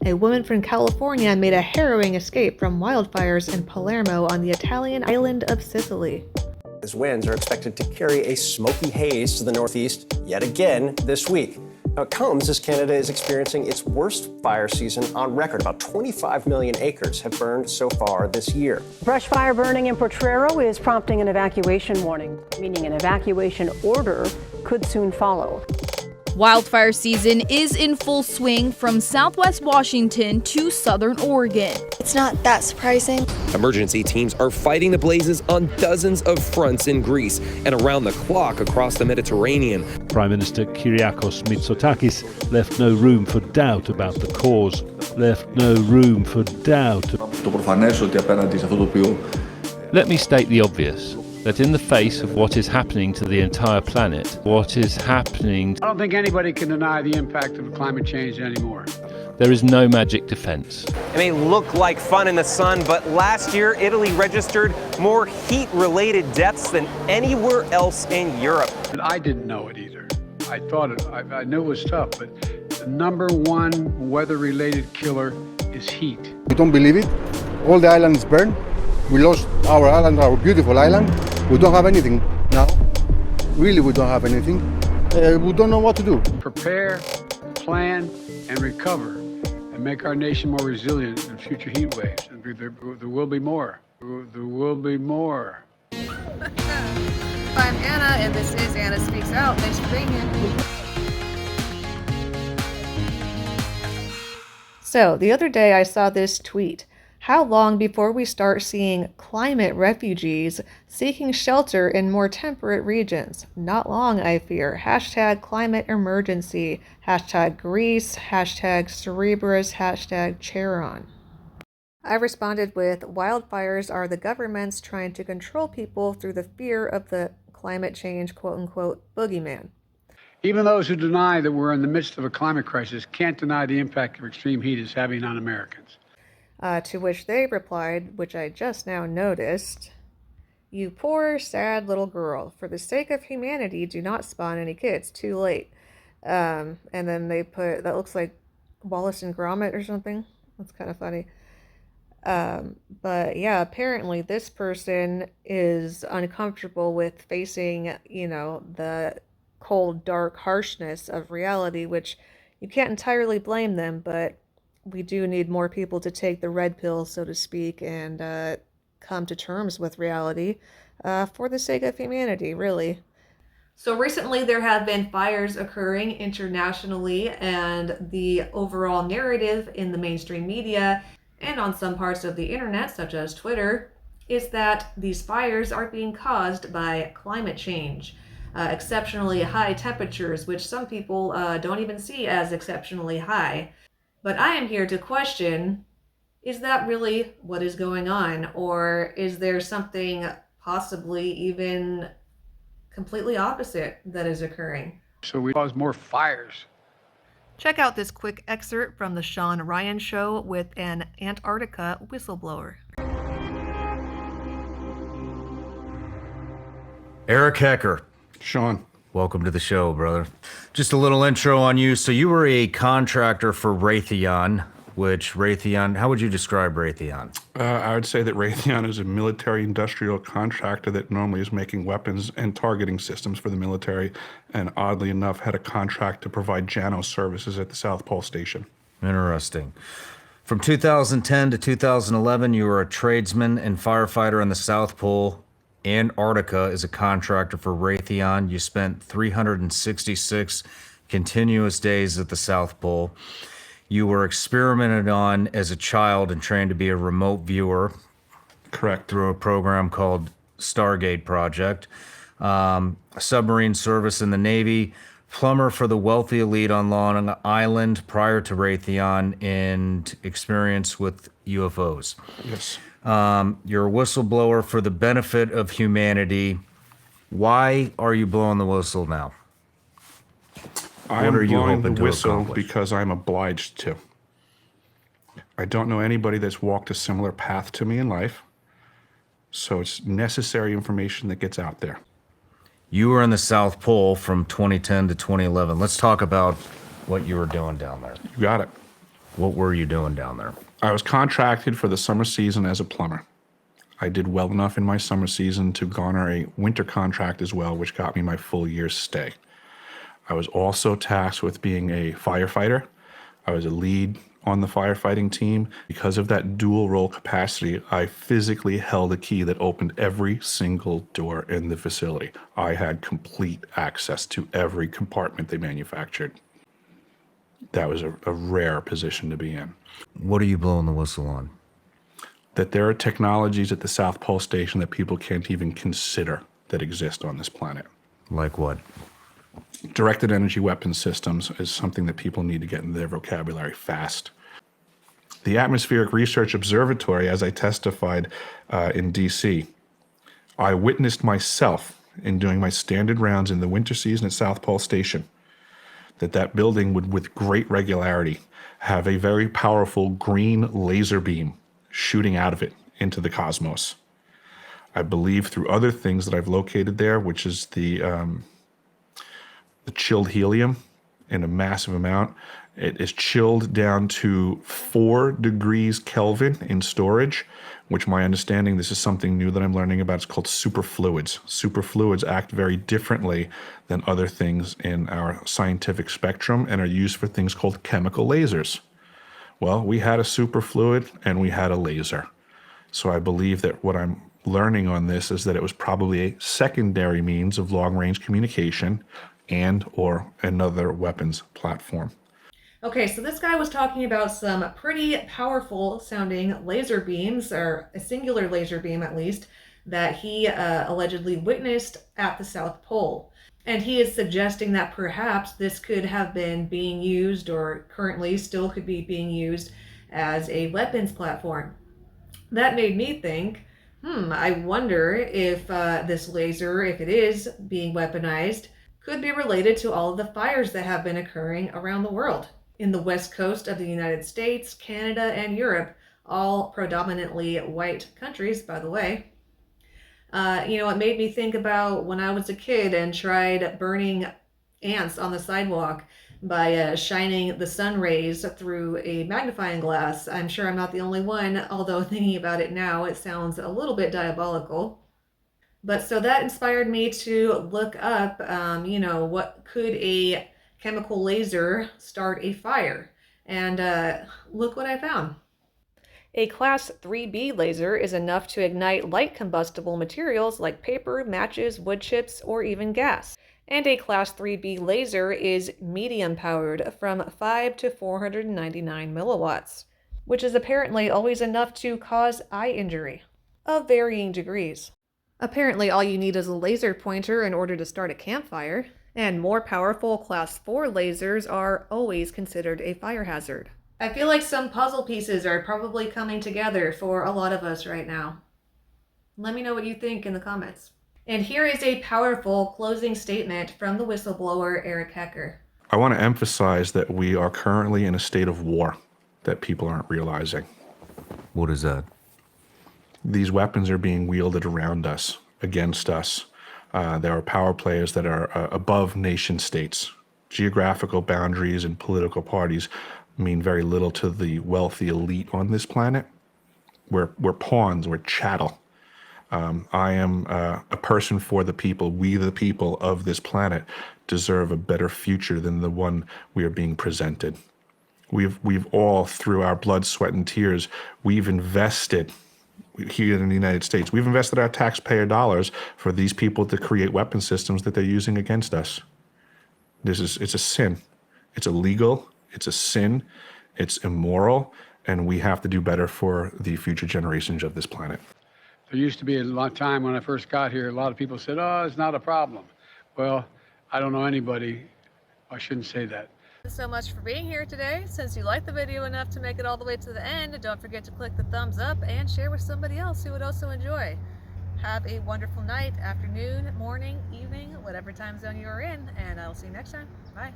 A woman from California made a harrowing escape from wildfires in Palermo on the Italian island of Sicily. As winds are expected to carry a smoky haze to the northeast yet again this week. Now, it comes as Canada is experiencing its worst fire season on record. About 25 million acres have burned so far this year. Brush fire burning in Potrero is prompting an evacuation warning, meaning an evacuation order could soon follow. Wildfire season is in full swing from southwest Washington to southern Oregon. It's not that surprising. Emergency teams are fighting the blazes on dozens of fronts in Greece and around the clock across the Mediterranean. Prime Minister Kyriakos Mitsotakis left no room for doubt about the cause. Left no room for doubt. Let me state the obvious. That in the face of what is happening to the entire planet, what is happening... I don't think anybody can deny the impact of climate change anymore. There is no magic defense. It may look like fun in the sun, but last year Italy registered more heat-related deaths than anywhere else in Europe. But I didn't know it either. I knew it was tough, but the number one weather-related killer is heat. We don't believe it. All the islands burn. We lost our island, our beautiful island. We don't have anything now. Really, we don't have anything. We don't know what to do. Prepare, plan, and recover, and make our nation more resilient in future heat waves. And there will be more. There will be more. I'm Anna, and this is Anna Speaks Out. Thanks for being here. So, the other day I saw this tweet. How long before we start seeing climate refugees seeking shelter in more temperate regions? Not long, I fear. Hashtag climate emergency. Hashtag Greece. Hashtag Cerebrus. Hashtag Charon. I responded with, wildfires are the governments trying to control people through the fear of the climate change, quote-unquote, boogeyman. Even those who deny that we're in the midst of a climate crisis can't deny the impact of extreme heat is having on Americans. To which they replied, which I just now noticed, you poor, sad little girl. For the sake of humanity, do not spawn any kids. Too late. And then they put, that looks like Wallace and Gromit or something. That's kind of funny. But yeah, apparently this person is uncomfortable with facing, the cold, dark harshness of reality, which you can't entirely blame them, but we do need more people to take the red pill, so to speak, and come to terms with reality for the sake of humanity, really. So recently there have been fires occurring internationally, and the overall narrative in the mainstream media and on some parts of the internet, such as Twitter, is that these fires are being caused by climate change. Exceptionally high temperatures, which some people don't even see as exceptionally high. But I am here to question, is that really what is going on? Or is there something possibly even completely opposite that is occurring? So we cause more fires. Check out this quick excerpt from the Sean Ryan Show with an Antarctica whistleblower. Eric Hecker. Sean. Welcome to the show, brother. Just a little intro on you. So you were a contractor for Raytheon, how would you describe Raytheon? I would say that Raytheon is a military-industrial contractor that normally is making weapons and targeting systems for the military, and oddly enough had a contract to provide JANO services at the South Pole Station. Interesting. From 2010 to 2011, you were a tradesman and firefighter on the South Pole. Antarctica is a contractor for Raytheon. You spent 366 continuous days at the South Pole. You were experimented on as a child and trained to be a remote viewer. Correct. Through a program called Stargate Project. Submarine service in the Navy. Plumber for the wealthy elite on Long Island prior to Raytheon, and experience with UFOs. Yes. You're a whistleblower for the benefit of humanity. Why are you blowing the whistle now? I am blowing the whistle because I'm obliged to. I don't know anybody that's walked a similar path to me in life, so it's necessary information that gets out there. You were in the South Pole from 2010 to 2011. Let's talk about what you were doing down there. You got it. What were you doing down there? I was contracted for the summer season as a plumber. I did well enough in my summer season to garner a winter contract as well, which got me my full year's stay. I was also tasked with being a firefighter. I was a lead on the firefighting team. Because of that dual role capacity, I physically held a key that opened every single door in the facility. I had complete access to every compartment they manufactured. That was a rare position to be in. What are you blowing the whistle on? That there are technologies at the South Pole Station that people can't even consider that exist on this planet. Like what? Directed energy weapons systems is something that people need to get in their vocabulary fast. The Atmospheric Research Observatory, as I testified in DC, I witnessed myself in doing my standard rounds in the winter season at South Pole Station, that building would, with great regularity, have a very powerful green laser beam shooting out of it into the cosmos. I believe through other things that I've located there, which is the chilled helium in a massive amount. It is chilled down to 4 degrees Kelvin in storage, which my understanding, this is something new that I'm learning about, it's called superfluids. Superfluids act very differently than other things in our scientific spectrum and are used for things called chemical lasers. Well, we had a superfluid and we had a laser. So I believe that what I'm learning on this is that it was probably a secondary means of long-range communication and or another weapons platform. Okay, so this guy was talking about some pretty powerful sounding laser beams, or a singular laser beam at least, that he allegedly witnessed at the South Pole. And he is suggesting that perhaps this could have been being used, or currently still could be being used, as a weapons platform. That made me think, I wonder if this laser, if it is being weaponized, could be related to all of the fires that have been occurring around the world. In the west coast of the United States, Canada, and Europe, all predominantly white countries, by the way. It made me think about when I was a kid and tried burning ants on the sidewalk by shining the sun rays through a magnifying glass. I'm sure I'm not the only one, although thinking about it now, it sounds a little bit diabolical. But so that inspired me to look up, what could a chemical laser start a fire? And look what I found. A Class 3B laser is enough to ignite light combustible materials like paper, matches, wood chips, or even gas. And a Class 3B laser is medium powered from 5 to 499 milliwatts, which is apparently always enough to cause eye injury of varying degrees. Apparently all you need is a laser pointer in order to start a campfire, and more powerful Class 4 lasers are always considered a fire hazard. I feel like some puzzle pieces are probably coming together for a lot of us right now. Let me know what you think in the comments. And here is a powerful closing statement from the whistleblower Eric Hecker. I want to emphasize that we are currently in a state of war that people aren't realizing. What is that? These weapons are being wielded around us, against us. There are power players that are above nation states. Geographical boundaries and political parties mean very little to the wealthy elite on this planet. We're pawns, we're chattel. I am a person for the people. We, the people of this planet, deserve a better future than the one we are being presented. We've all, through our blood, sweat, and tears, we've invested here in the United States. We've invested our taxpayer dollars for these people to create weapon systems that they're using against us. It's a sin. It's illegal. It's a sin. It's immoral. And we have to do better for the future generations of this planet. There used to be a long time when I first got here, a lot of people said, oh, it's not a problem. Well, I don't know anybody. I shouldn't say that. Thanks so much for being here today. Since you liked the video enough to make it all the way to the end, don't forget to click the thumbs up and share with somebody else who would also enjoy. Have a wonderful night, afternoon, morning, evening, whatever time zone you are in, and I'll see you next time. Bye.